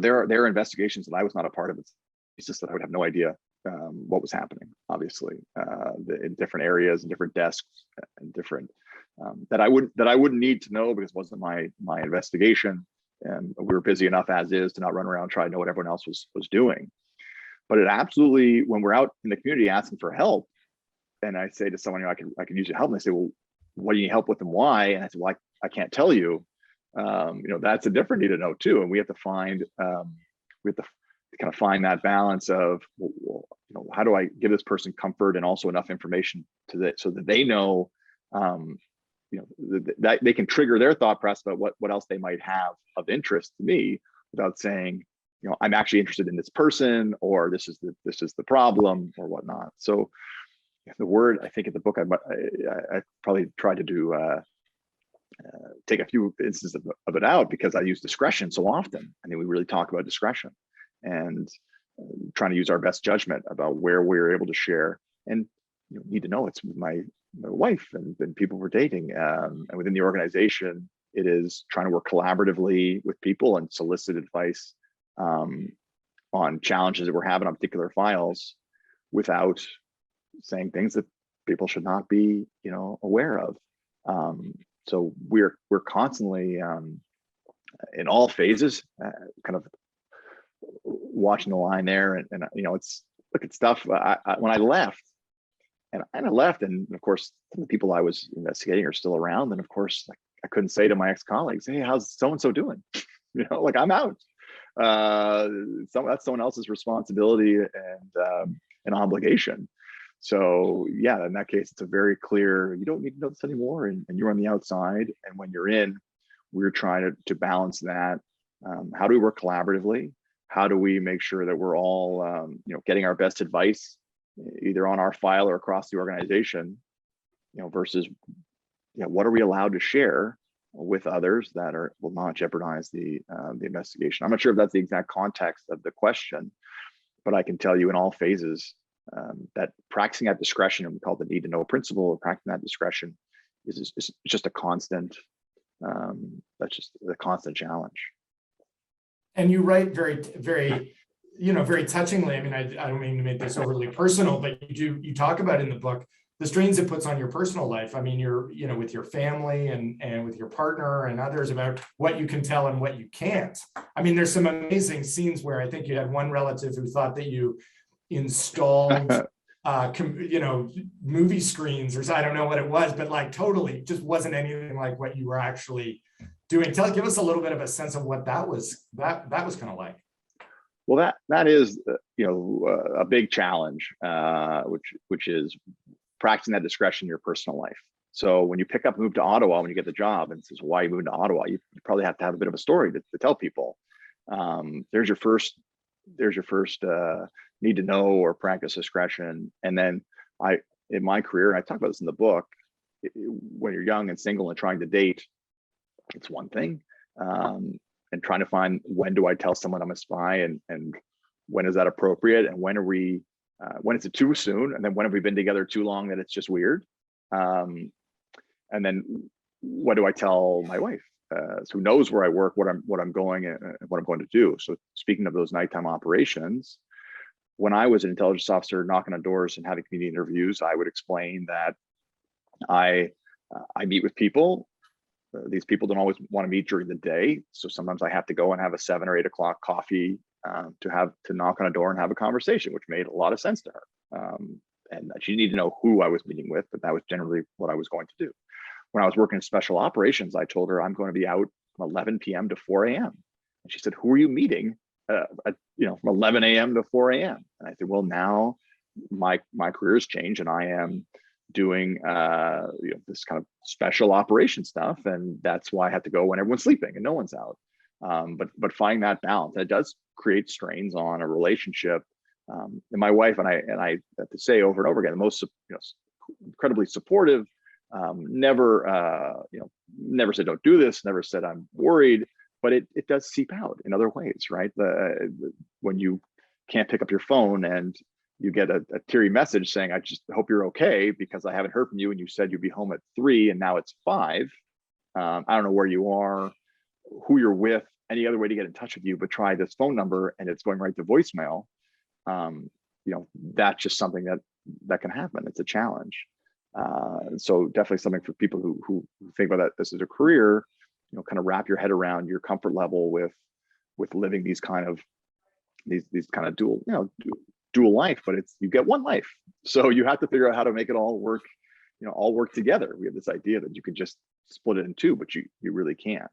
there are investigations that I was not a part of. It's just that I would have no idea what was happening. Obviously, in different areas and different desks and different that I wouldn't need to know because it wasn't my investigation, and we were busy enough as is to not run around trying to know what everyone else was doing. But it absolutely, when we're out in the community asking for help, and I say to someone, I can use your help, and they say, well, what do you need help with and why? And I said, well, I can't tell you. That's a different need to know too, and we have to find kind of find that balance of, how do I give this person comfort and also enough information so that they know, that they can trigger their thought process about what else they might have of interest to me without saying, I'm actually interested in this person, or this is the problem, or whatnot. So the word, I think in the book, I probably tried to do take a few instances of it out, because I use discretion so often. I mean, we really talk about discretion and trying to use our best judgment about where we're able to share, and need to know it's with my wife and people we're dating, and within the organization, it is trying to work collaboratively with people and solicit advice on challenges that we're having on particular files, without saying things that people should not be, aware of. So we're constantly in all phases, kind of watching the line there, and it's look at stuff. When I left, and I left, and of course the people I was investigating are still around, and of course I couldn't say to my ex-colleagues, "Hey, how's so and so doing?" Like, I'm out. That's someone else's responsibility and obligation. So yeah, in that case, it's a very clear, you don't need to know this anymore, and you're on the outside. And when you're in, we're trying to balance that. How do we work collaboratively? How do we make sure that we're all getting our best advice, either on our file or across the organization, versus what are we allowed to share with others that will not jeopardize the investigation. I'm not sure if that's the exact context of the question, but I can tell you in all phases, that practicing that discretion, and we call it the need to know principle, or practicing that discretion is just a constant, that's just a constant challenge. And you write very, very, very touchingly. I mean, I don't mean to make this overly personal, but you talk about in the book the strains it puts on your personal life. I mean, you're, with your family and with your partner and others, about what you can tell and what you can't. I mean, there's some amazing scenes where I think you had one relative who thought that you installed movie screens, or I don't know what it was, but like totally just wasn't anything like what you were actually doing. Give us a little bit of a sense of what that was kind of like. Well, that is a big challenge, which is practicing that discretion in your personal life. So when you pick up and move to Ottawa, when you get the job, and says, why are you moving to Ottawa, you probably have to have a bit of a story to tell people. There's your first need to know or practice discretion. And then in my career, and I talk about this in the book, when you're young and single and trying to date, it's one thing. And trying to find, when do I tell someone I'm a spy, and when is that appropriate, and when is it too soon, and then when have we been together too long that it's just weird, and then what do I tell my wife, who knows where I work, what I'm going and what I'm going to do. So speaking of those nighttime operations, when I was an intelligence officer knocking on doors and having community interviews, I would explain that I meet with people. These people don't always want to meet during the day, so sometimes I have to go and have a 7 or 8 o'clock coffee to knock on a door and have a conversation, which made a lot of sense to her. And she needed to know who I was meeting with, but that was generally what I was going to do. When I was working in special operations, I told her I'm going to be out from 11 p.m. to 4 a.m. And she said, "Who are you meeting? From 11 a.m. to 4 a.m." And I said, "Well, now my career has changed, and I am doing this kind of special operation stuff, and that's why I have to go when everyone's sleeping and no one's out." But finding that balance, it does create strains on a relationship. And my wife and I have to say over and over again, the most incredibly supportive. Never said don't do this, never said I'm worried, but it does seep out in other ways, right? When you can't pick up your phone and you get a teary message saying, "I just hope you're okay because I haven't heard from you, and you said you'd be home at 3 and now it's 5. I don't know where you are, who you're with, any other way to get in touch with you, but try this phone number," and it's going right to voicemail. That's just something that can happen. It's a challenge. So definitely something for people who think about that this is a career, kind of wrap your head around your comfort level with living these kind of dual life, but you get one life. So you have to figure out how to make it all work, all work together. We have this idea that you can just split it in two, but you really can't.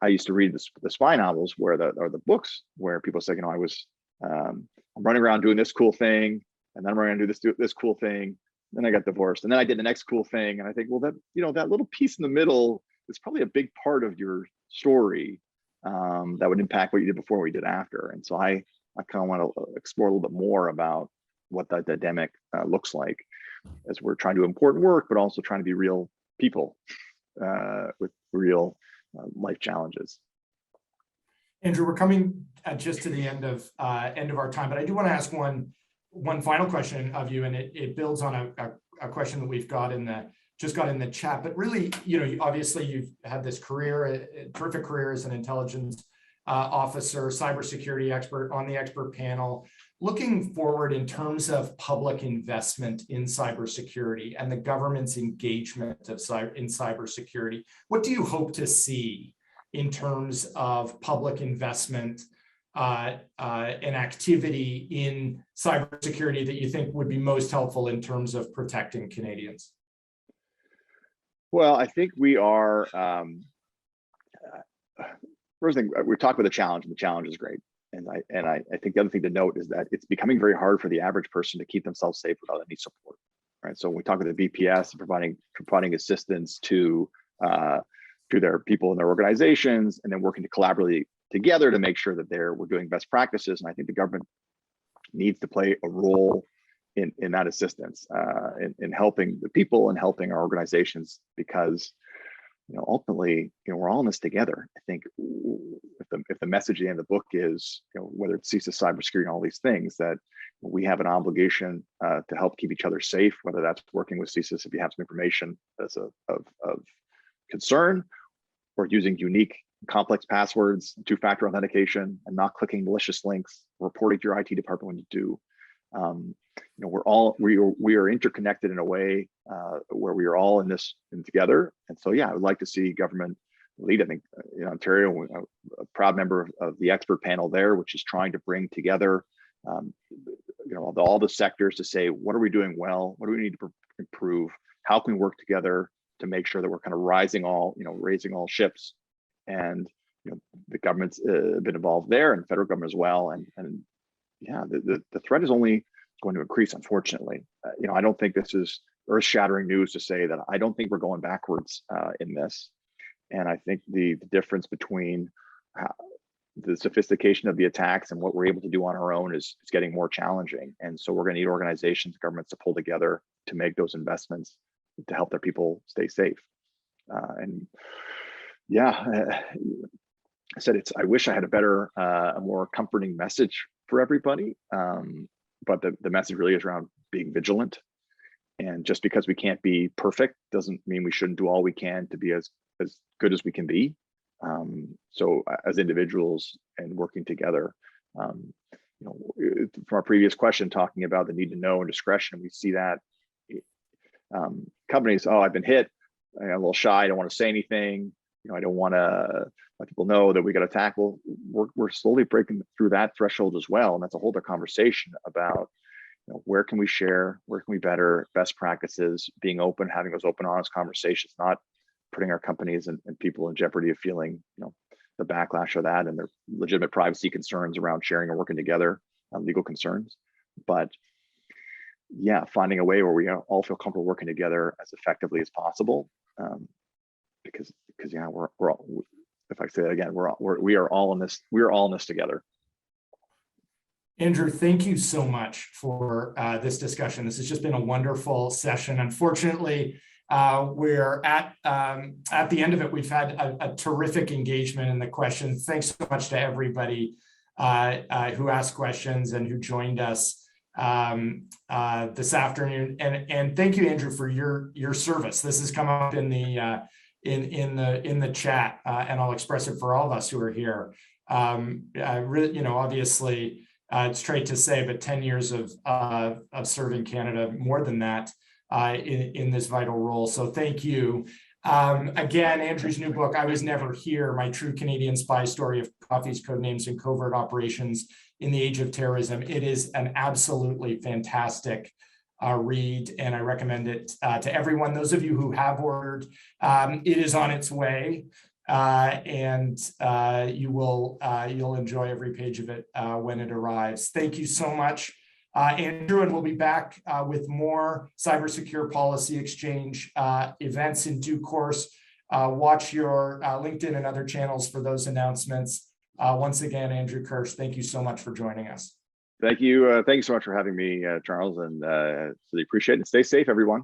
I used to read the spy novels or the books where people say, I'm running around doing this cool thing, and then I'm running around do this cool thing. Then I got divorced, and then I did the next cool thing. And I think, well, that little piece in the middle is probably a big part of your story. that would impact what you did before, what you did after. And so I kind of want to explore a little bit more about what that dynamic looks like as we're trying to do important work, but also trying to be real people with real life challenges. Andrew, we're coming just to the end of our time, but I do want to ask one final question of you, and it builds on a question that we've got in the chat. But really, obviously you've had this career, a terrific career as an intelligence officer, cybersecurity expert on the expert panel. Looking forward in terms of public investment in cybersecurity and the government's engagement in cybersecurity, what do you hope to see in terms of public investment and activity in cybersecurity that you think would be most helpful in terms of protecting Canadians? Well, I think we are, first thing, we talked about the challenge, and the challenge is great. And I think the other thing to note is that it's becoming very hard for the average person to keep themselves safe without any support, right? So when we talk about the VPS and providing assistance to their people in their organizations, and then working to collaborate together to make sure that we're doing best practices. And I think the government needs to play a role in that assistance, in helping the people and helping our organizations, because ultimately, we're all in this together. I think if the message at the end of the book is, whether it's CISA, cybersecurity, and all these things, that we have an obligation to help keep each other safe, whether that's working with CISA if you have some information that's of concern, or using unique complex passwords, two-factor authentication, and not clicking malicious links, reporting to your IT department when you do. We are interconnected in a way where we are all in this together. And so, yeah, I would like to see government lead. I think in Ontario, a proud member of the expert panel there, which is trying to bring together, all the sectors to say, what are we doing well? What do we need to improve? How can we work together to make sure that we're kind of raising all ships? And the government's been involved there, and federal government as well. And yeah, the threat is only going to increase, unfortunately. I don't think this is earth-shattering news to say that I don't think we're going backwards in this. And I think the difference between the sophistication of the attacks and what we're able to do on our own is getting more challenging. And so we're going to need organizations, governments to pull together to make those investments to help their people stay safe. And yeah, I said I wish I had a more comforting message for everybody. But the message really is around being vigilant. And just because we can't be perfect doesn't mean we shouldn't do all we can to be as good as we can be. So as individuals and working together, from our previous question, talking about the need to know and discretion, we see that companies, I've been hit, I'm a little shy, I don't want to say anything, I don't want to let people know that we got attacked. Well, we're slowly breaking through that threshold as well. And that's a whole other conversation about where can we share, where can we better best practices, being open, having those open, honest conversations, not putting our companies and people in jeopardy of feeling the backlash of that and their legitimate privacy concerns around sharing and working together, legal concerns. But yeah, finding a way where we all feel comfortable working together as effectively as possible. Because yeah, we're all, if I say that again, we are all in this. We are all in this together. Andrew, thank you so much for this discussion. This has just been a wonderful session. Unfortunately, we're at the end of it. We've had a terrific engagement in the questions. Thanks so much to everybody who asked questions and who joined us this afternoon. And thank you, Andrew, for your service. This has come up in the chat, and I'll express it for all of us who are here. Really, obviously, it's trite to say, but 10 years of serving Canada, more than that, in this vital role. So thank you. Again, Andrew's new book, I Was Never Here, My True Canadian Spy Story of Coffee's Code Names and Covert Operations in the Age of Terrorism. It is an absolutely fantastic read, and I recommend it to everyone. Those of you who have ordered, it is on its way, and you'll enjoy every page of it when it arrives. Thank you so much, Andrew, and we'll be back with more Cybersecure Policy Exchange events in due course. Watch your LinkedIn and other channels for those announcements. Once again, Andrew Kirsch, thank you so much for joining us. Thank you. Thank you so much for having me, Charles, and really appreciate it. Stay safe, everyone.